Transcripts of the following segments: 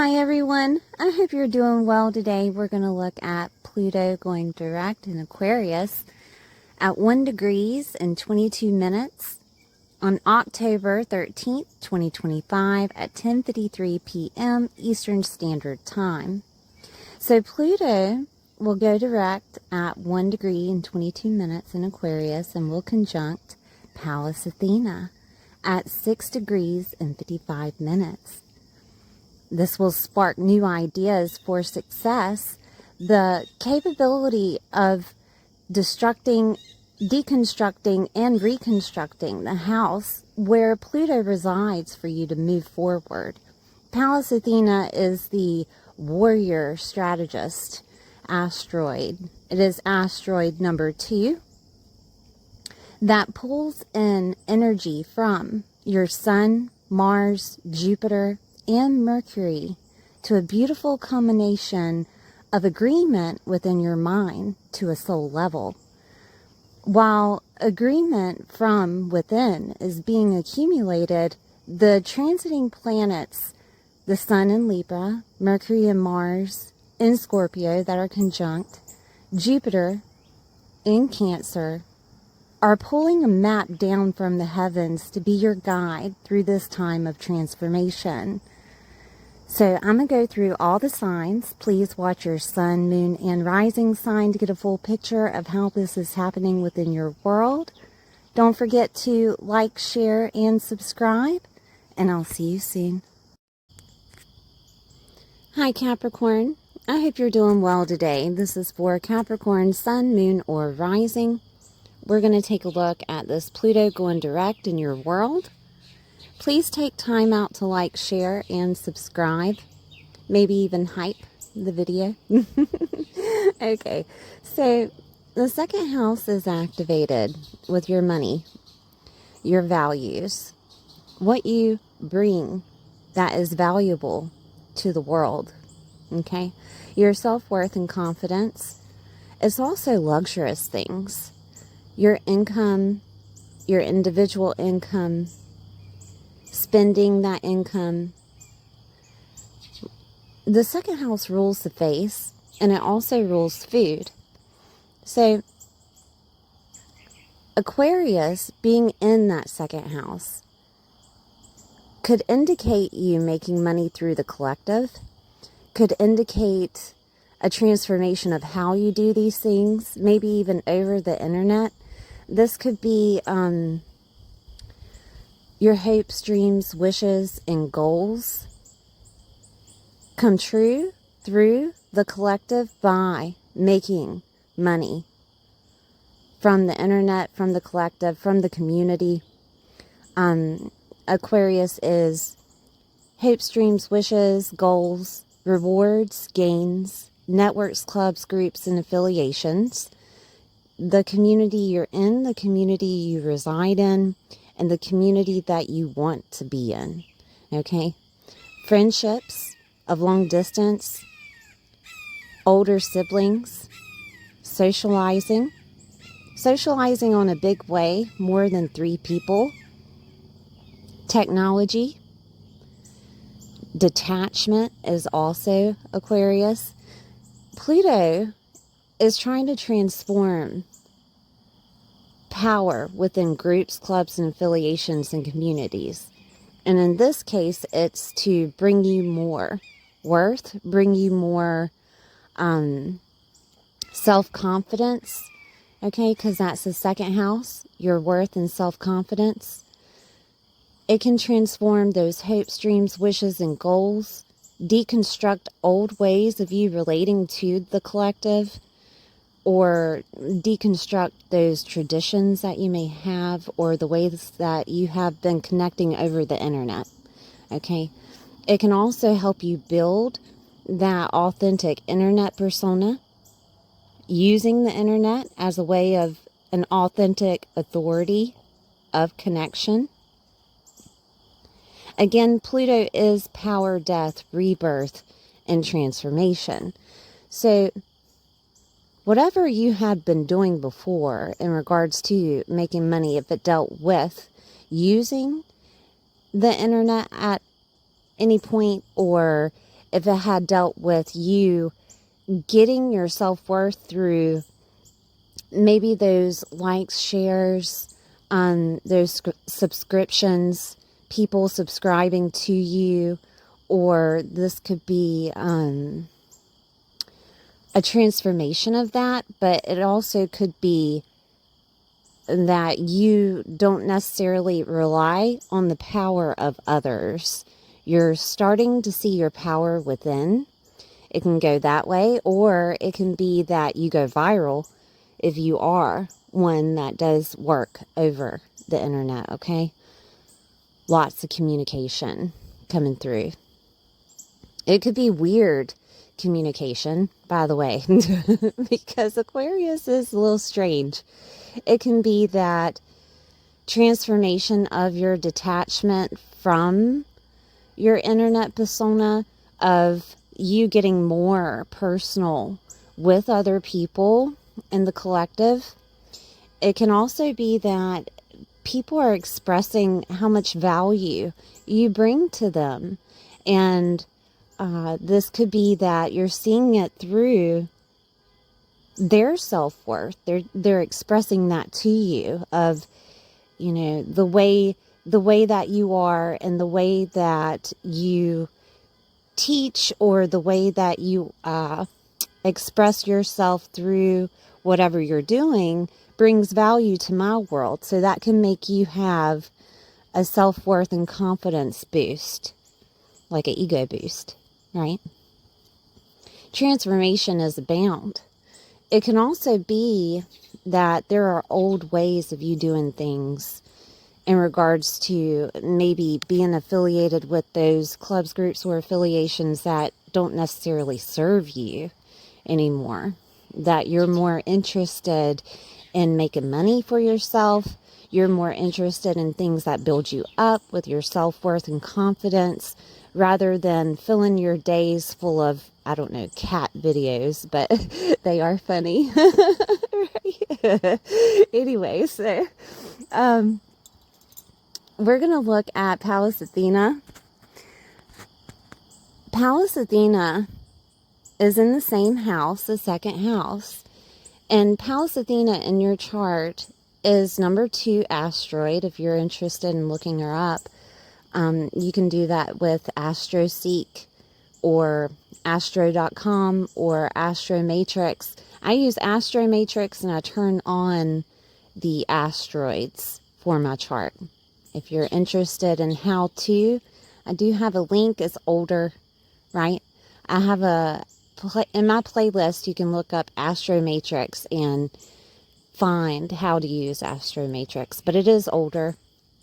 Hi everyone, I hope you're doing well today. We're going to look at Pluto going direct in Aquarius at 1 degrees and 22 minutes on October 13th, 2025 at 10:53 p.m. Eastern Standard Time. So Pluto will go direct at 1 degree and 22 minutes in Aquarius and will conjunct Pallas Athena at 6 degrees and 55 minutes. This will spark new ideas for success. The capability of deconstructing, and reconstructing the house where Pluto resides for you to move forward. Pallas Athena is the warrior strategist asteroid. It is asteroid number 2 that pulls in energy from your Sun, Mars, Jupiter, and Mercury to a beautiful combination of agreement within your mind to a soul level. While agreement from within is being accumulated, the transiting planets, the Sun in Libra, Mercury and Mars in Scorpio that are conjunct, Jupiter in Cancer, are pulling a map down from the heavens to be your guide through this time of transformation. So I'm going to go through all the signs. Please watch your sun, moon, and rising sign to get a full picture of how this is happening within your world. Don't forget to like, share, and subscribe, and I'll see you soon. Hi Capricorn, I hope you're doing well today. This is for Capricorn, sun, moon, or rising. We're going to take a look at this Pluto going direct in your world. Please take time out to like, share, and subscribe. Maybe even hype the video. Okay, so the second house is activated with your money, your values, what you bring that is valuable to the world. Okay, your self-worth and confidence. It's also luxurious things. Your income, your individual income, spending that income. The second house rules the face, and it also rules food. So Aquarius being in that second house could indicate you making money through the collective, could indicate a transformation of how you do these things, maybe even over the internet. This could be your hopes, dreams, wishes, and goals come true through the collective by making money from the internet, from the collective, from the community. Aquarius is hopes, dreams, wishes, goals, rewards, gains, networks, clubs, groups, and affiliations. The community you're in, the community you reside in, and the community that you want to be in. Okay? Friendships of long distance, older siblings, socializing on a big way, more than 3 people, technology, detachment is also Aquarius. Pluto is trying to transform power within groups, clubs, and affiliations and communities. And in this case, it's to bring you more worth, bring you more self-confidence, okay, because that's the second house, your worth and self-confidence. It can transform those hopes, dreams, wishes, and goals, deconstruct old ways of you relating to the collective, or deconstruct those traditions that you may have, or the ways that you have been connecting over the internet. Okay, it can also help you build that authentic internet persona, using the internet as a way of an authentic authority of connection. Again, Pluto is power, death, rebirth, and transformation. So whatever you had been doing before in regards to making money, if it dealt with using the internet at any point, or if it had dealt with you getting your self-worth through maybe those likes, shares, those subscriptions, people subscribing to you, or this could be a transformation of that, but it also could be that you don't necessarily rely on the power of others. You're starting to see your power within. It can go that way, or it can be that you go viral if you are one that does work over the internet, okay? Lots of communication coming through. It could be weird communication, by the way, because Aquarius is a little strange. It can be that transformation of your detachment from your internet persona, of you getting more personal with other people in the collective. It can also be that people are expressing how much value you bring to them. And this could be that you're seeing it through their self-worth. They're expressing that to you, of, you know, the way that you are, and the way that you teach, or the way that you express yourself through whatever you're doing brings value to my world. So that can make you have a self-worth and confidence boost, like an ego boost, right? Transformation is abound. It can also be that there are old ways of you doing things in regards to maybe being affiliated with those clubs, groups, or affiliations that don't necessarily serve you anymore. That you're more interested in making money for yourself. You're more interested in things that build you up with your self-worth and confidence, rather than filling your days full of, I don't know, cat videos, but they are funny. Right? Anyway, so we're going to look at Pallas Athena. Pallas Athena is in the same house, the second house. And Pallas Athena in your chart is number 2 asteroid. If you're interested in looking her up, you can do that with AstroSeek or Astro.com or Astromatrix. I use Astromatrix, and I turn on the asteroids for my chart. If you're interested in how to, I do have a link. It's older, right? I have in my playlist, you can look up Astromatrix and find how to use Astromatrix, but it is older.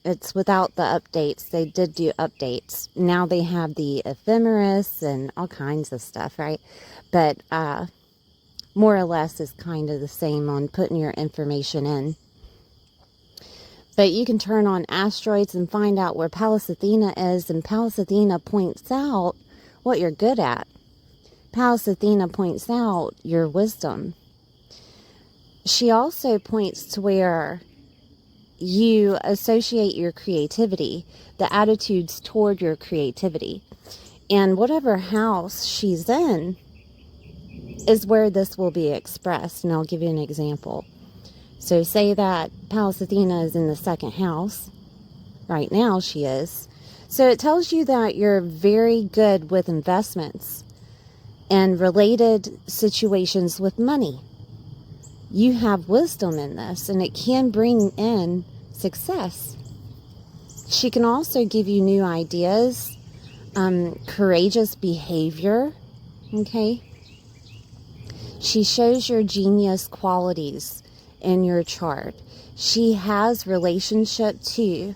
It's without the updates. They did do updates. Now they have the ephemeris and all kinds of stuff, right? But more or less is kind of the same on putting your information in. But you can turn on asteroids and find out where Pallas Athena is, and Pallas Athena points out what you're good at. Pallas Athena points out your wisdom. She also points to where you associate your creativity, the attitudes toward your creativity. And whatever house she's in is where this will be expressed. And I'll give you an example. So say that Pallas Athena is in the second house. Right now she is. So it tells you that you're very good with investments and related situations with money. You have wisdom in this, and it can bring in success. She can also give you new ideas, courageous behavior, okay? She shows your genius qualities in your chart. She has relationship to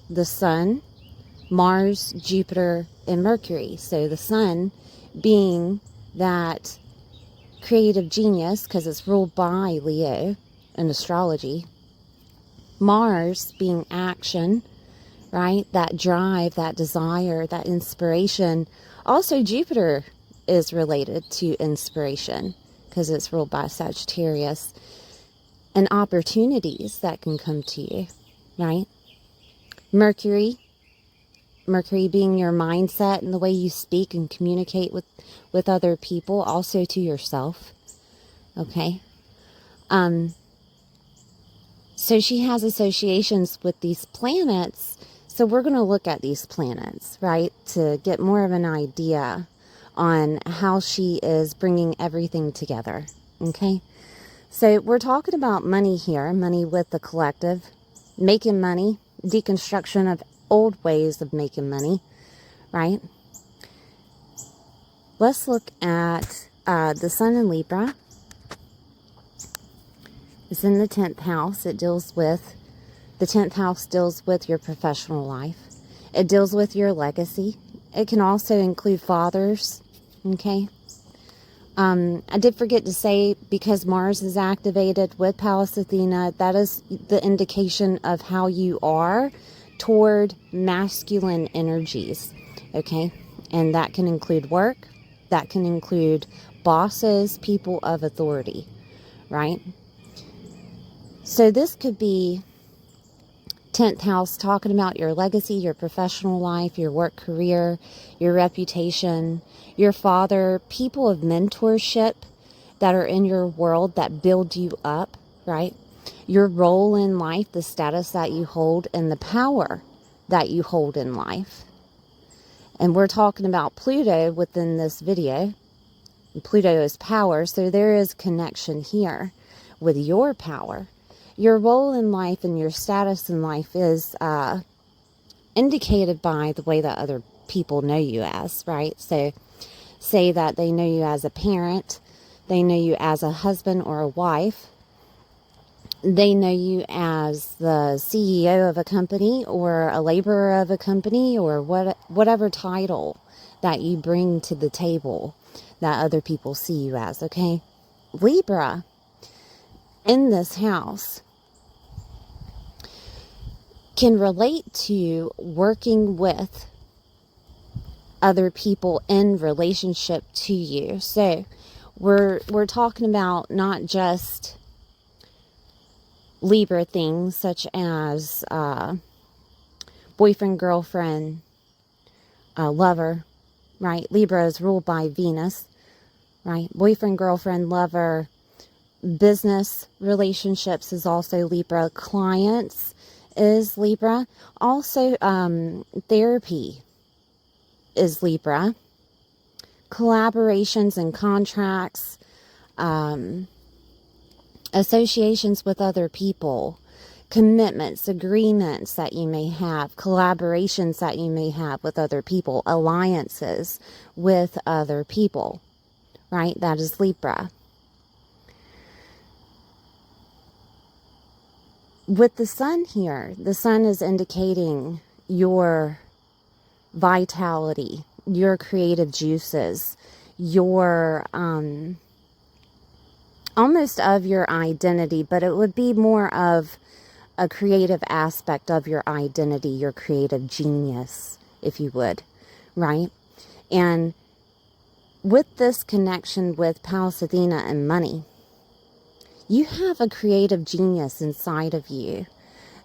the Sun, Mars, Jupiter, and Mercury. So the Sun being that creative genius, because it's ruled by Leo in astrology. Mars being action, right? That drive, that desire, that inspiration. Also, Jupiter is related to inspiration because it's ruled by Sagittarius. And opportunities that can come to you, right? Mercury Mercury being your mindset and the way you speak and communicate with other people, also to yourself. Okay. So she has associations with these planets. So we're going to look at these planets, right, to get more of an idea on how she is bringing everything together. Okay. So we're talking about money here, money with the collective, making money, deconstruction of old ways of making money, right? Let's look at the Sun in Libra. It's in the 10th house. It deals with, the 10th house deals with your professional life. It deals with your legacy. It can also include fathers, okay? I did forget to say, because Mars is activated with Pallas Athena, that is the indication of how you are toward masculine energies, okay? And that can include work, that can include bosses, people of authority, right? So this could be 10th house, talking about your legacy, your professional life, your work career, your reputation, your father, people of mentorship that are in your world that build you up, right? Your role in life, the status that you hold, and the power that you hold in life. And we're talking about Pluto within this video. And Pluto is power, so there is connection here with your power. Your role in life and your status in life is indicated by the way that other people know you as, right? So say that they know you as a parent, they know you as a husband or a wife, they know you as the CEO of a company or a laborer of a company, or whatever title that you bring to the table that other people see you as, okay? Libra, in this house, can relate to working with other people in relationship to you. So we're talking about not just Libra things such as boyfriend, girlfriend, lover, right? Libra is ruled by Venus, right? Boyfriend, girlfriend, lover. Business relationships is also Libra. Clients is Libra. Also, therapy is Libra. Collaborations and contracts, associations with other people, commitments, agreements that you may have, collaborations that you may have with other people, alliances with other people, right? That is Libra. With the sun here, the sun is indicating your vitality, your creative juices, your almost of your identity, but it would be more of a creative aspect of your identity, your creative genius, if you would, right? And with this connection with Pallas Athena and money, you have a creative genius inside of you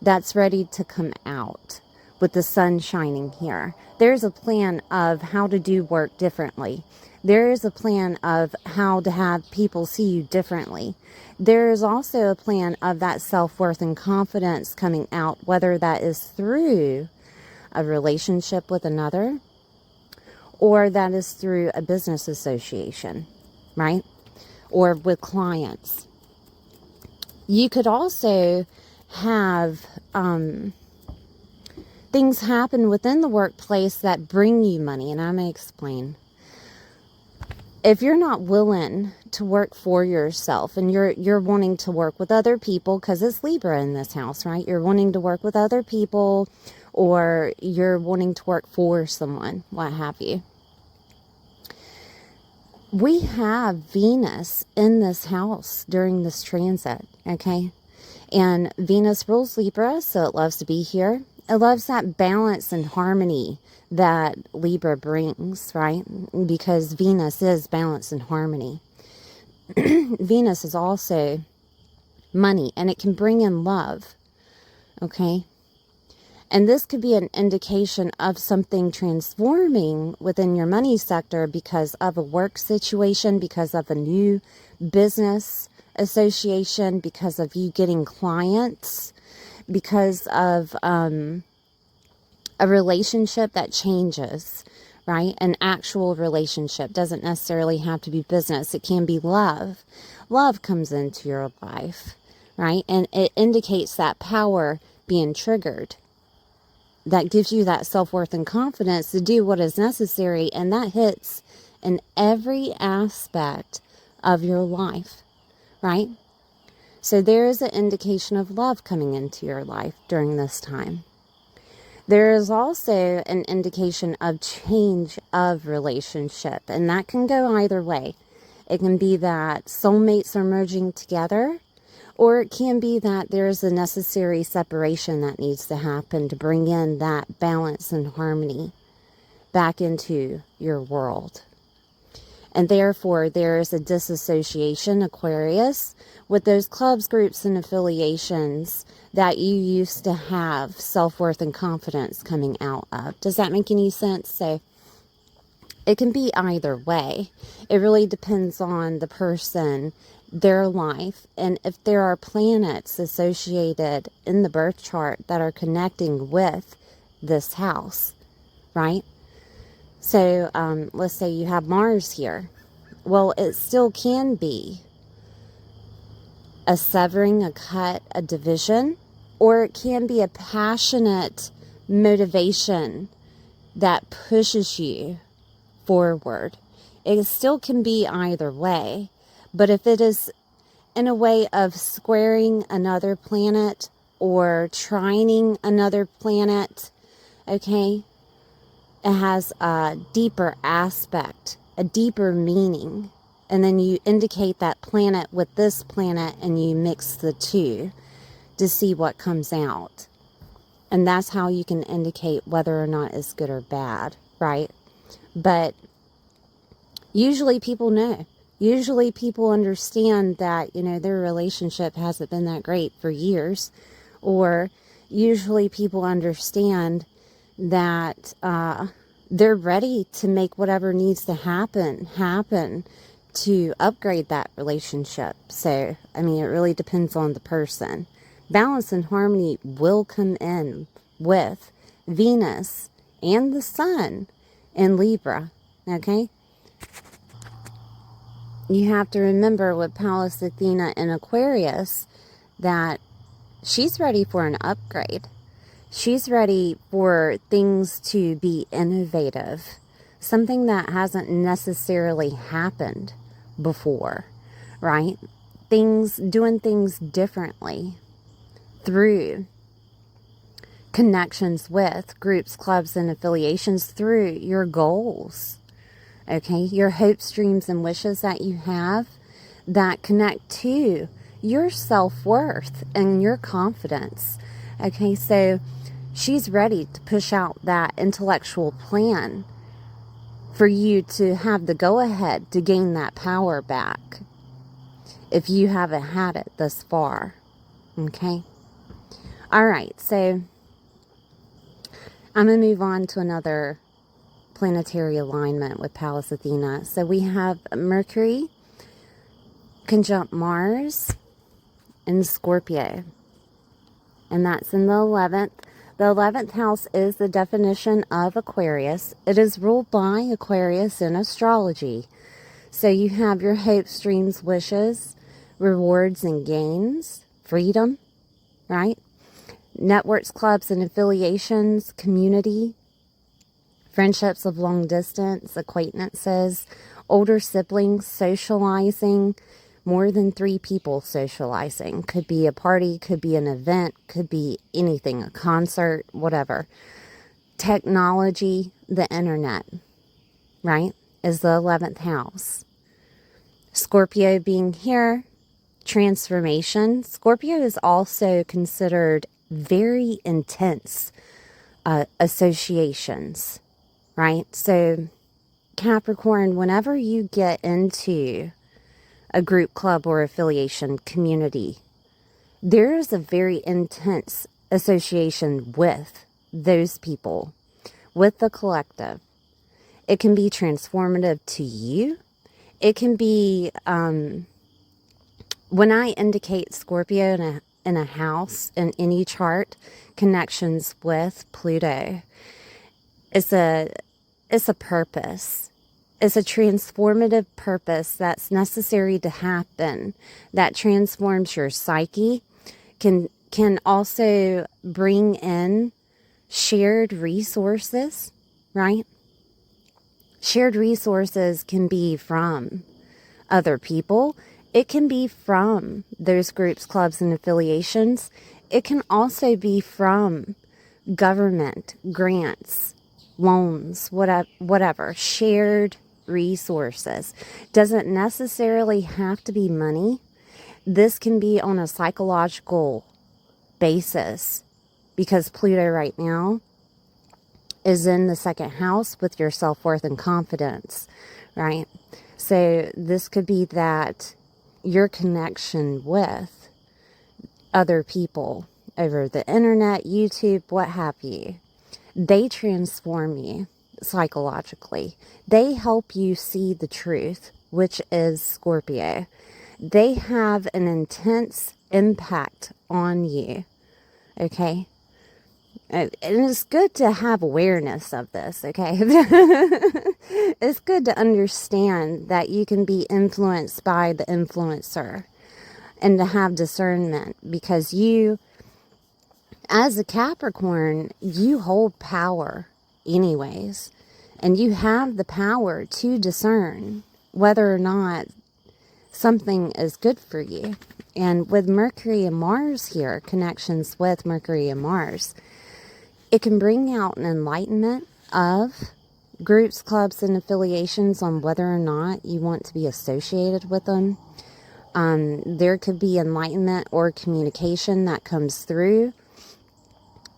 that's ready to come out with the sun shining here. There's a plan of how to do work differently. There is a plan of how to have people see you differently. There is also a plan of that self-worth and confidence coming out, whether that is through a relationship with another or that is through a business association, right? Or with clients. You could also have things happen within the workplace that bring you money, and I may explain. If you're not willing to work for yourself and you're wanting to work with other people, because it's Libra in this house, right? You're wanting to work with other people, or you're wanting to work for someone, what have you. We have Venus in this house during this transit, okay? And Venus rules Libra, so it loves to be here. It loves that balance and harmony that Libra brings, right? Because Venus is balance and harmony. Venus is also money, and it can bring in love, okay? And this could be an indication of something transforming within your money sector because of a work situation, because of a new business association, because of you getting clients, because of a relationship that changes, right? An actual relationship doesn't necessarily have to be business. It can be love. Love comes into your life, right? And it indicates that power being triggered. That gives you that self-worth and confidence to do what is necessary. And that hits in every aspect of your life, right? So there is an indication of love coming into your life during this time. There is also an indication of change of relationship, and that can go either way. It can be that soulmates are merging together, or it can be that there is a necessary separation that needs to happen to bring in that balance and harmony back into your world. And therefore, there is a disassociation, Aquarius, with those clubs, groups, and affiliations that you used to have self-worth and confidence coming out of. Does that make any sense? So it can be either way. It really depends on the person, their life, and if there are planets associated in the birth chart that are connecting with this house, right? So let's say you have Mars here. Well, it still can be a severing, a cut, a division, or it can be a passionate motivation that pushes you forward. It still can be either way, but if it is in a way of squaring another planet or trining another planet, okay, it has a deeper aspect, a deeper meaning. And then you indicate that planet with this planet and you mix the two to see what comes out. And that's how you can indicate whether or not it's good or bad, right? But usually people know. Usually people understand that, you know, their relationship hasn't been that great for years. Or usually people understand that they're ready to make whatever needs to happen to upgrade that relationship. So, I mean, it really depends on the person. Balance and harmony will come in with Venus and the Sun in Libra, okay? You have to remember with Pallas Athena in Aquarius that she's ready for an upgrade. She's ready for things to be innovative, something that hasn't necessarily happened before, right? Doing things differently through connections with groups, clubs, and affiliations, through your goals, okay? Your hopes, dreams, and wishes that you have that connect to your self-worth and your confidence, okay? So she's ready to push out that intellectual plan for you to have the go-ahead to gain that power back if you haven't had it thus far, okay? All right, so I'm going to move on to another planetary alignment with Pallas Athena. So we have Mercury conjunct Mars in Scorpio, and that's in the 11th. The 11th house is the definition of Aquarius. It is ruled by Aquarius in astrology. So you have your hopes, dreams, wishes, rewards, and gains, freedom, right? Networks, clubs, and affiliations, community, friendships of long distance, acquaintances, older siblings, socializing, more than 3 people socializing. Could be a party, could be an event, could be anything, a concert, whatever. Technology, the internet, right, is the 11th house. Scorpio being here, transformation. Scorpio is also considered very intense associations, right? So Capricorn, whenever you get into a group, club, or affiliation community, there is a very intense association with those people, with the collective. It can be transformative to you. It can be, when I indicate Scorpio in a house, in any chart, connections with Pluto, it's a purpose. It's a transformative purpose that's necessary to happen, that transforms your psyche, can also bring in shared resources, right? Shared resources can be from other people. It can be from those groups, clubs, and affiliations. It can also be from government, grants, loans, whatever. Shared resources. Doesn't necessarily have to be money. This can be on a psychological basis, because Pluto right now is in the second house with your self-worth and confidence, right? So this could be that your connection with other people over the internet, YouTube, what have you, they transform you psychologically. They help you see the truth, which is Scorpio. They have an intense impact on you, okay? And it's good to have awareness of this, okay? It's good to understand that you can be influenced by the influencer and to have discernment, because you, as a Capricorn, you hold power anyways, and you have the power to discern whether or not something is good for you. And with Mercury and Mars here, connections with Mercury and Mars, it can bring out an enlightenment of groups, clubs, and affiliations on whether or not you want to be associated with them. There could be enlightenment or communication that comes through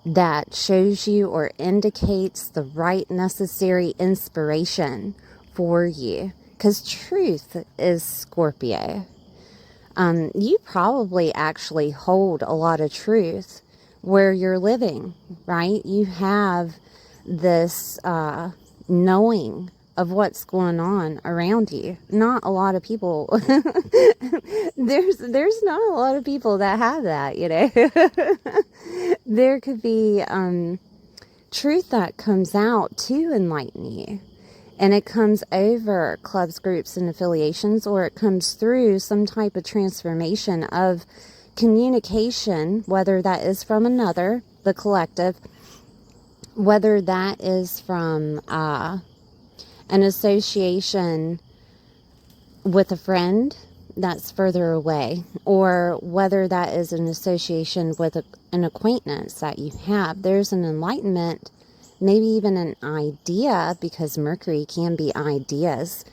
that shows you or indicates the right necessary inspiration for you. Because truth is Scorpio. You probably actually hold a lot of truth where you're living, right? You have this knowing of what's going on around you. Not a lot of people. There's not a lot of people that have that, you know. There could be truth that comes out to enlighten you. And it comes over clubs, groups, and affiliations, or it comes through some type of transformation of communication, whether that is from another, the collective, whether that is from an association with a friend that's further away, or whether that is an association with an acquaintance that you have. There's an enlightenment, maybe even an idea, because Mercury can be ideas,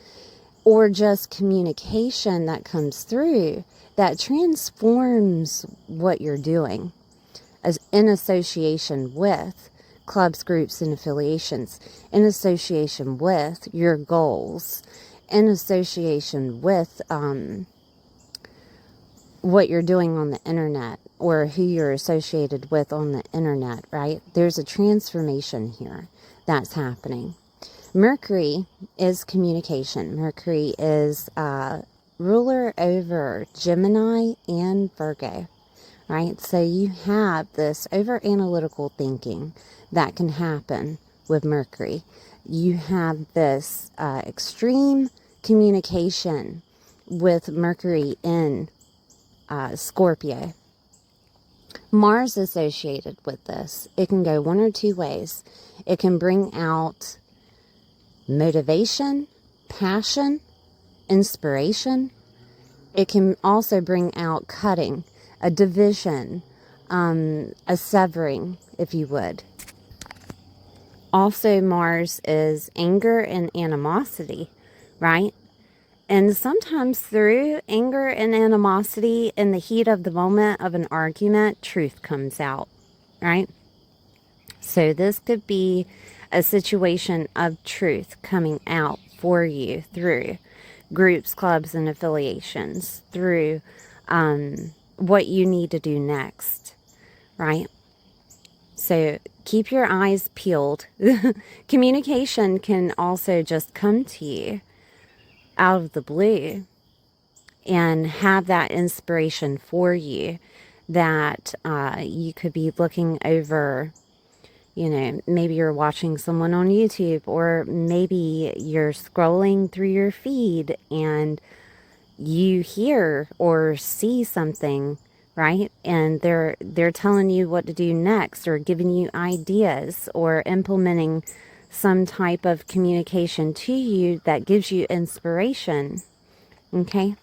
or just communication that comes through that transforms what you're doing, as in association with clubs, groups, and affiliations, in association with your goals, in association with what you're doing on the internet, or who you're associated with on the internet, right? There's a transformation here that's happening. Mercury is communication. Mercury is ruler over Gemini and Virgo, right? So you have this over-analytical thinking that can happen with Mercury. You have this extreme communication with Mercury in Scorpio. Mars associated with this, it can go one or two ways. It can bring out motivation, passion, inspiration. It can also bring out cutting, a division, a severing, if you would. Also, Mars is anger and animosity, right? And sometimes through anger and animosity, in the heat of the moment of an argument, truth comes out, right? So this could be a situation of truth coming out for you through groups, clubs, and affiliations, through what you need to do next, right? So keep your eyes peeled. Communication can also just come to you out of the blue and have that inspiration for you that you could be looking over. You know, maybe you're watching someone on YouTube, or maybe you're scrolling through your feed and you hear or see something, right? And they're telling you what to do next, or giving you ideas, or implementing some type of communication to you that gives you inspiration. Okay?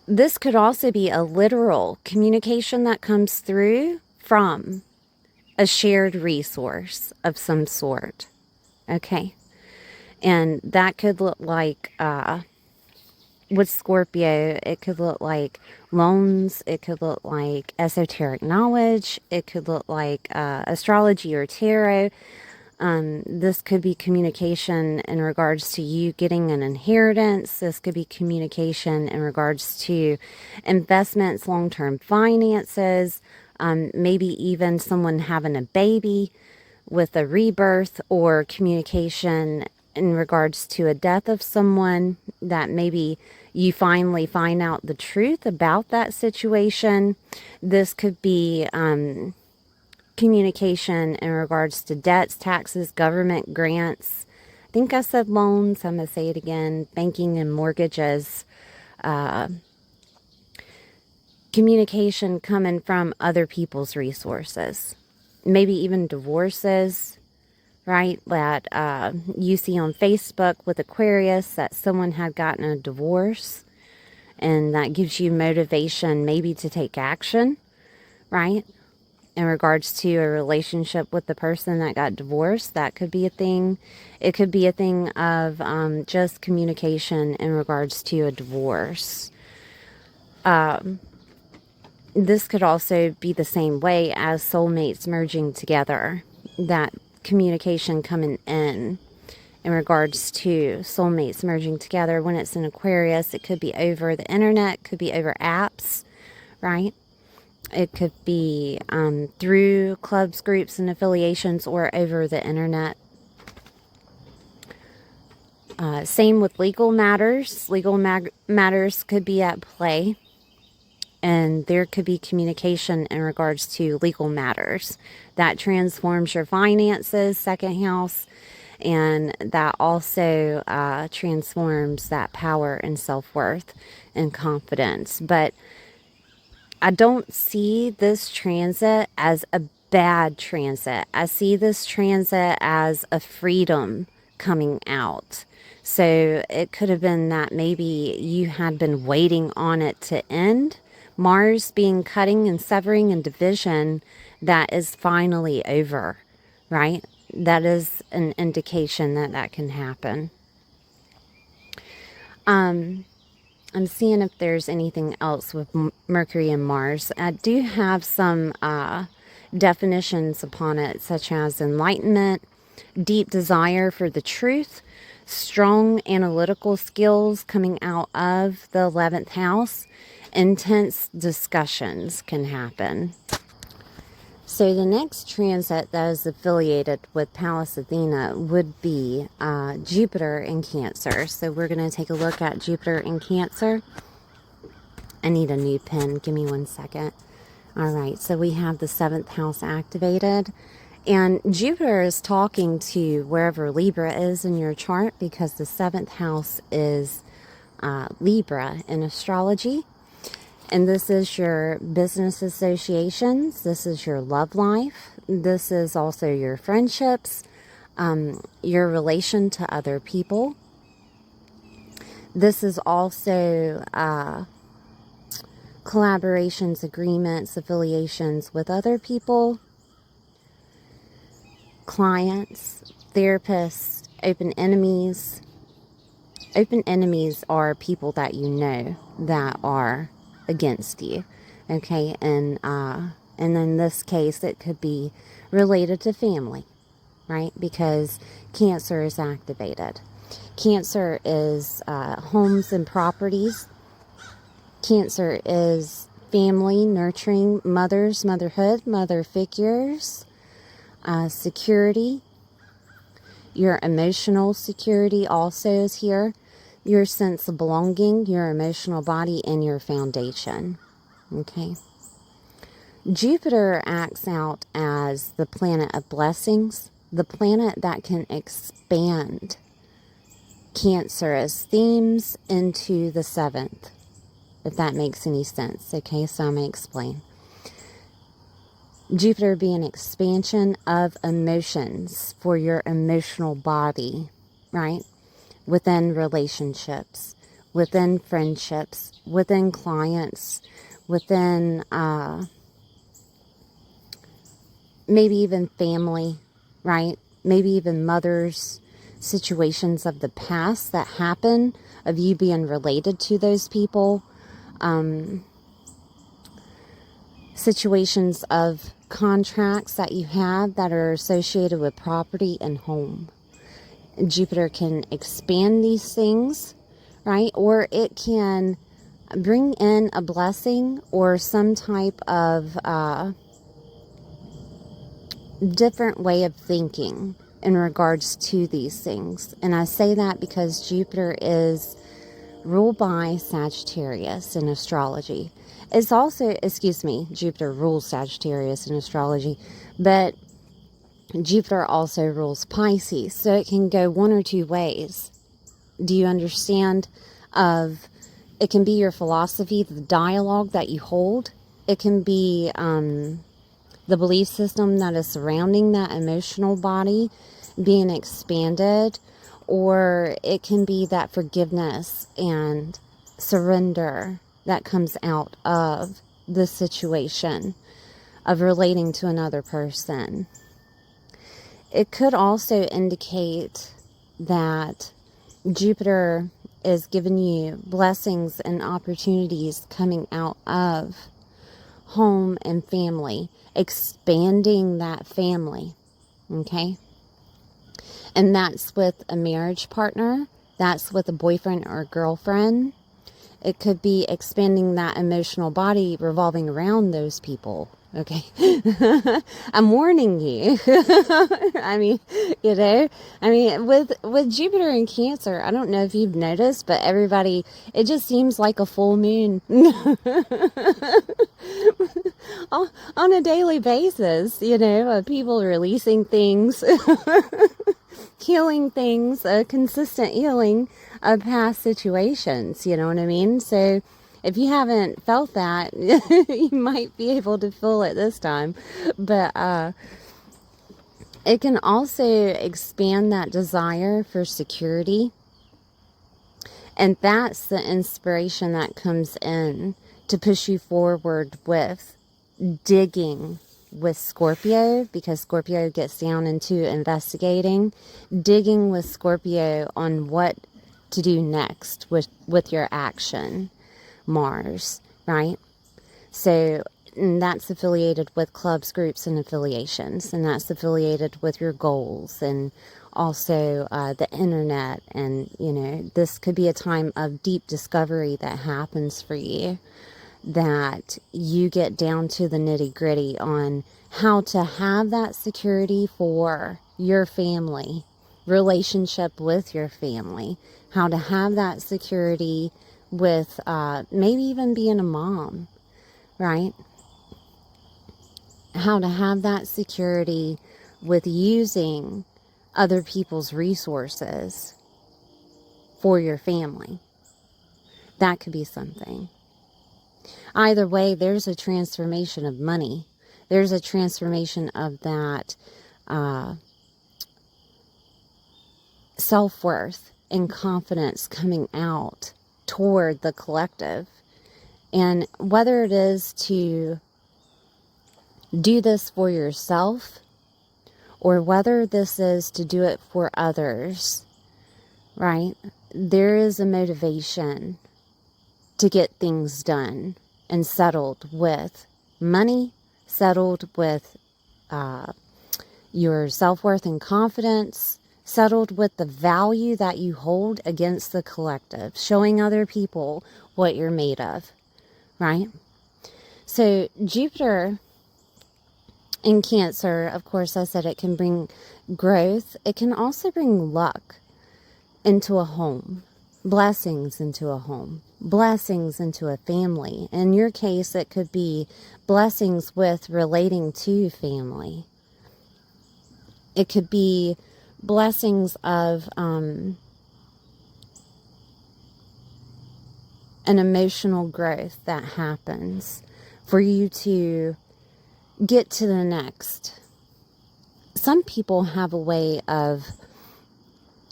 This could also be a literal communication that comes through from a shared resource of some sort. Okay? And that could look like, with Scorpio, it could look like loans, it could look like esoteric knowledge, it could look like astrology or tarot. This could be communication in regards to you getting an inheritance. This could be communication in regards to investments, long-term finances, maybe even someone having a baby with a rebirth, or communication in regards to a death of someone that maybe you finally find out the truth about that situation. This could be communication in regards to debts, taxes, government grants. I think I said loans. I'm going to say it again. Banking and mortgages. Communication coming from other people's resources. Maybe even divorces, right? That you see on Facebook with Aquarius, that someone had gotten a divorce, and that gives you motivation maybe to take action, right? In regards to a relationship with the person that got divorced. That could be a thing. It could be a thing of just communication in regards to a divorce. This could also be the same way as soulmates merging together. That communication coming in regards to soulmates merging together. When it's in Aquarius, it could be over the internet, could be over apps, right? It could be through clubs, groups, and affiliations, or over the internet. Same with legal matters. Legal matters could be at play. And there could be communication in regards to legal matters. That transforms your finances, second house. And that also transforms that power and self-worth and confidence. But I don't see this transit as a bad transit. I see this transit as a freedom coming out. So it could have been that maybe you had been waiting on it to end. Mars being cutting and severing and division, that is finally over, right? That is an indication that that can happen. I'm seeing if there's anything else with Mercury and Mars. I do have some definitions upon it, such as enlightenment, deep desire for the truth, strong analytical skills coming out of the 11th house, intense discussions can happen. So the next transit that is affiliated with Pallas Athena would be Jupiter in Cancer. So we're going to take a look at Jupiter in Cancer. I need a new pen. Give me 1 second. All right, so we have the 7th house activated. And Jupiter is talking to wherever Libra is in your chart, because the 7th house is Libra in astrology. And this is your business associations. This is your love life. This is also your friendships, your relation to other people. This is also collaborations, agreements, affiliations with other people, clients, therapists, open enemies. Open enemies are people that you know that are against you, okay? And in this case, it could be related to family, right? Because Cancer is activated. Cancer is homes and properties. Cancer is family, nurturing mothers, motherhood, mother figures, security. Your emotional security also is here. Your sense of belonging, your emotional body, and your foundation. Okay. Jupiter acts out as the planet of blessings, the planet that can expand Cancerous themes into the 7th, if that makes any sense. Okay, so I'm going to explain. Jupiter being expansion of emotions for your emotional body, right? Within relationships, within friendships, within clients, within maybe even family, right? Maybe even mothers, situations of the past that happen, of you being related to those people, situations of contracts that you have that are associated with property and home. Jupiter can expand these things, right? Or it can bring in a blessing or some type of different way of thinking in regards to these things. And I say that because Jupiter is ruled by Sagittarius in astrology. It's also, Jupiter rules Sagittarius in astrology, but Jupiter also rules Pisces. So it can go one or two ways. Do you understand? It can be your philosophy, the dialogue that you hold. It can be the belief system that is surrounding that emotional body being expanded, or it can be that forgiveness and surrender that comes out of the situation of relating to another person. It could also indicate that Jupiter is giving you blessings and opportunities coming out of home and family, expanding that family, okay? And that's with a marriage partner, that's with a boyfriend or girlfriend. It could be expanding that emotional body revolving around those people, okay? I'm warning you. With Jupiter and Cancer, I don't know if you've noticed, but everybody, it just seems like a full moon on a daily basis, people releasing things, healing things, a consistent healing of past situations, you know what I mean? So if you haven't felt that, you might be able to feel it this time. But it can also expand that desire for security. And that's the inspiration that comes in to push you forward with digging with Scorpio, because Scorpio gets down into investigating, digging with Scorpio on what to do next with your action, Mars, right? So that's affiliated with clubs, groups, and affiliations, and that's affiliated with your goals, and also the internet. And this could be a time of deep discovery that happens for you, that you get down to the nitty-gritty on how to have that security for your family, relationship with your family, how to have that security with maybe even being a mom, right? How to have that security with using other people's resources for your family. That could be something. Either way, there's a transformation of money. There's a transformation of that self-worth and confidence coming out toward the collective. And whether it is to do this for yourself, or whether this is to do it for others, right? There is a motivation to get things done and settled with money, settled with your self-worth and confidence, settled with the value that you hold against the collective, showing other people what you're made of, right? So Jupiter in Cancer, of course, I said it can bring growth. It can also bring luck into a home, blessings into a home, blessings into a family. In your case, it could be blessings with relating to family. It could be blessings of an emotional growth that happens for you to get to the next. Some people have a way of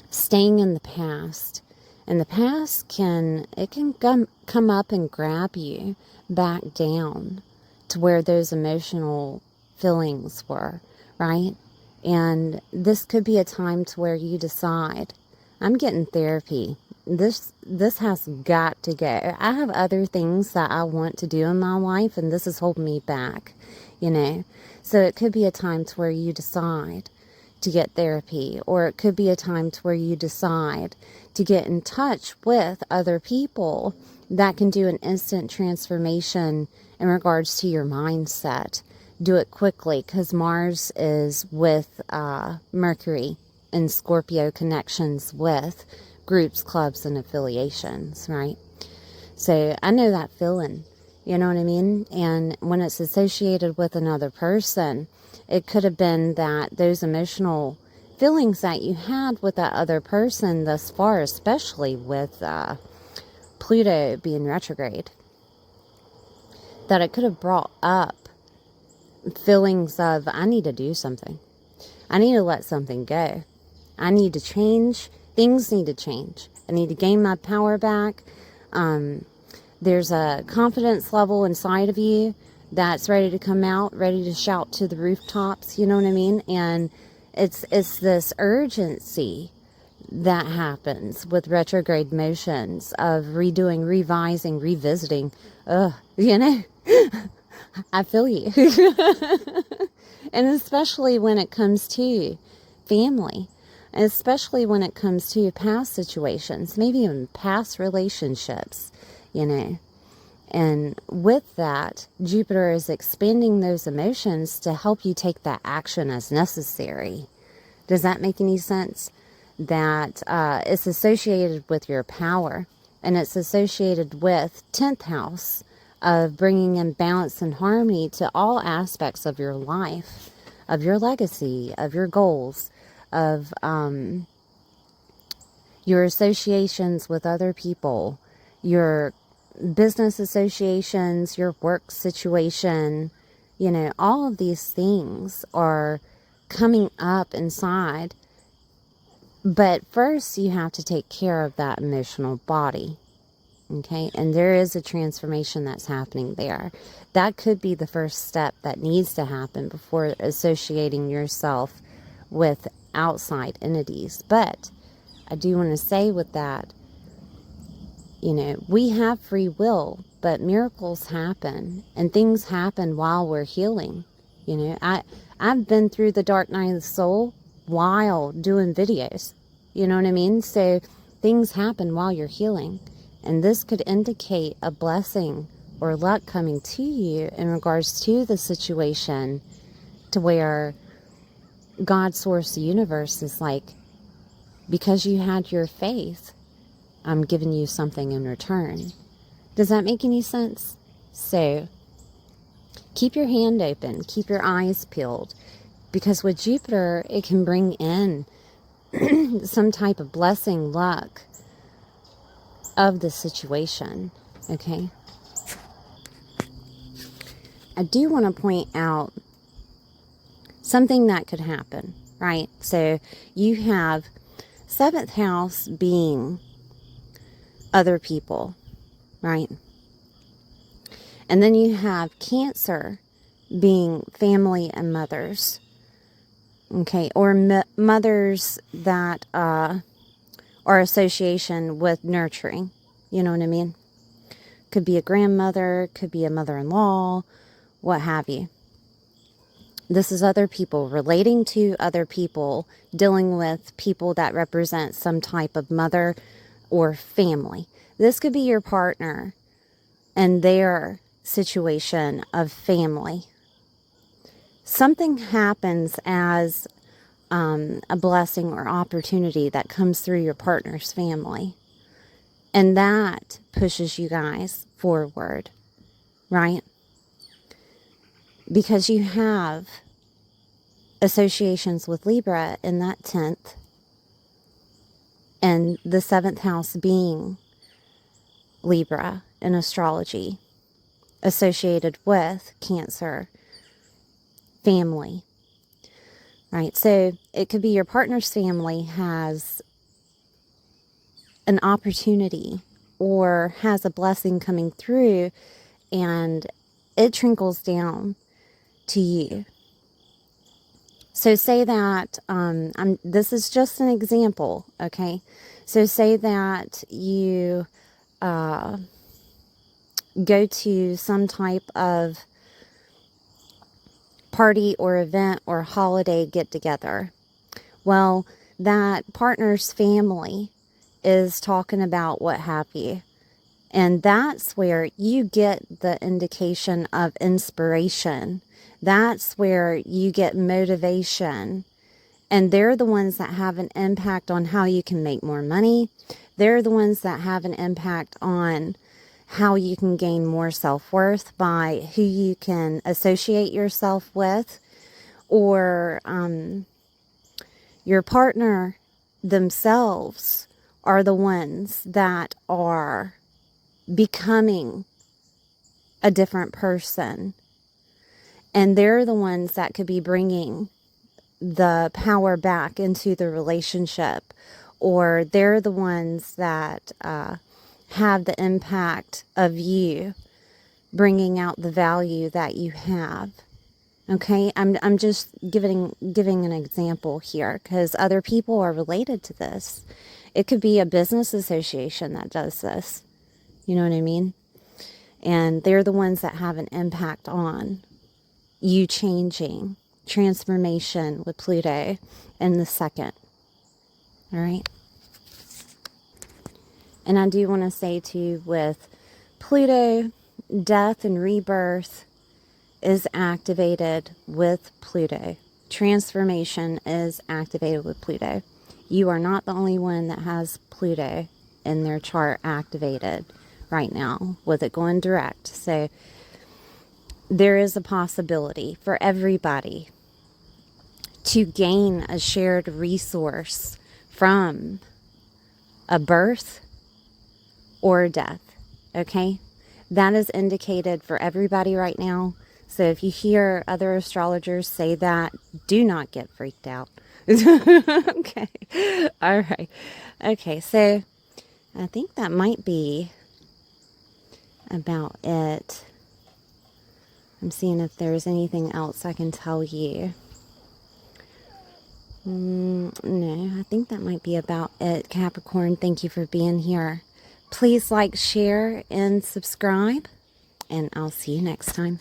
staying in the past, and the past can come up and grab you back down to where those emotional feelings were, right? And this could be a time to where you decide, I'm getting therapy. This has got to go. I have other things that I want to do in my life, and this is holding me back, you know. So it could be a time to where you decide to get therapy, or it could be a time to where you decide to get in touch with other people that can do an instant transformation in regards to your mindset. Do it quickly, because Mars is with Mercury in Scorpio connections with groups, clubs, and affiliations, right? So I know that feeling, you know what I mean? And when it's associated with another person, it could have been that those emotional feelings that you had with that other person thus far, especially with Pluto being retrograde, that it could have brought up feelings of, I need to do something. I need to let something go. I need to change. Things need to change. I need to gain my power back. There's a confidence level inside of you that's ready to come out, ready to shout to the rooftops, you know what I mean? And it's this urgency that happens with retrograde motions of redoing, revising, revisiting. You know, I feel you. And especially when it comes to family, and especially when it comes to past situations, maybe even past relationships, you know. And with that, Jupiter is expanding those emotions to help you take that action as necessary. Does that make any sense? That it's associated with your power, and it's associated with 10th house of bringing in balance and harmony to all aspects of your life, of your legacy, of your goals, of your associations with other people, your business associations, your work situation. You know, all of these things are coming up inside. But first you have to take care of that emotional body. Okay, and there is a transformation that's happening there. That could be the first step that needs to happen before associating yourself with outside entities. But I do want to say with that, you know, we have free will, but miracles happen and things happen while we're healing. You know, I've been through the dark night of the soul while doing videos. You know what I mean? So things happen while you're healing. And this could indicate a blessing or luck coming to you in regards to the situation, to where God, source, the universe is like, because you had your faith, I'm giving you something in return. Does that make any sense? So keep your hand open, keep your eyes peeled, because with Jupiter, it can bring in some type of blessing, luck of the situation. Okay. I do want to point out something that could happen, right? So you have 7th house being other people, right? And then you have Cancer being family and mothers, okay? Or mothers that are association with nurturing, you know what I mean? Could be a grandmother, could be a mother-in-law, what have you. This is other people, relating to other people, dealing with people that represent some type of mother or family. This could be your partner and their situation of family. Something happens as a blessing or opportunity that comes through your partner's family. And that pushes you guys forward, right? Because you have associations with Libra in that 10th, and the 7th house being Libra in astrology, associated with Cancer family, right? So it could be your partner's family has an opportunity or has a blessing coming through, and it trickles down to you. So say that, this is just an example, okay? So say that you go to some type of party or event or holiday get-together. Well, that partner's family is talking about what have you. And that's where you get the indication of inspiration. That's where you get motivation. And they're the ones that have an impact on how you can make more money. They're the ones that have an impact on how you can gain more self-worth by who you can associate yourself with, or your partner themselves are the ones that are becoming a different person. And they're the ones that could be bringing the power back into the relationship, or they're the ones that have the impact of you bringing out the value that you have. Okay, I'm just giving an example here, because other people are related to this. It could be a business association that does this. You know what I mean? And they're the ones that have an impact on you changing, transformation with Pluto in the 2nd. All right. And I do want to say too, with Pluto, death and rebirth is activated with Pluto. Transformation is activated with Pluto. You are not the only one that has Pluto in their chart activated right now with it going direct. So there is a possibility for everybody to gain a shared resource from a birth or a death. Okay? That is indicated for everybody right now. So if you hear other astrologers say that, do not get freaked out. Okay. All right. Okay. So I think that might be about it. I'm seeing if there's anything else I can tell you. No, I think that might be about it, Capricorn. Thank you for being here. Please like, share, and subscribe, and I'll see you next time.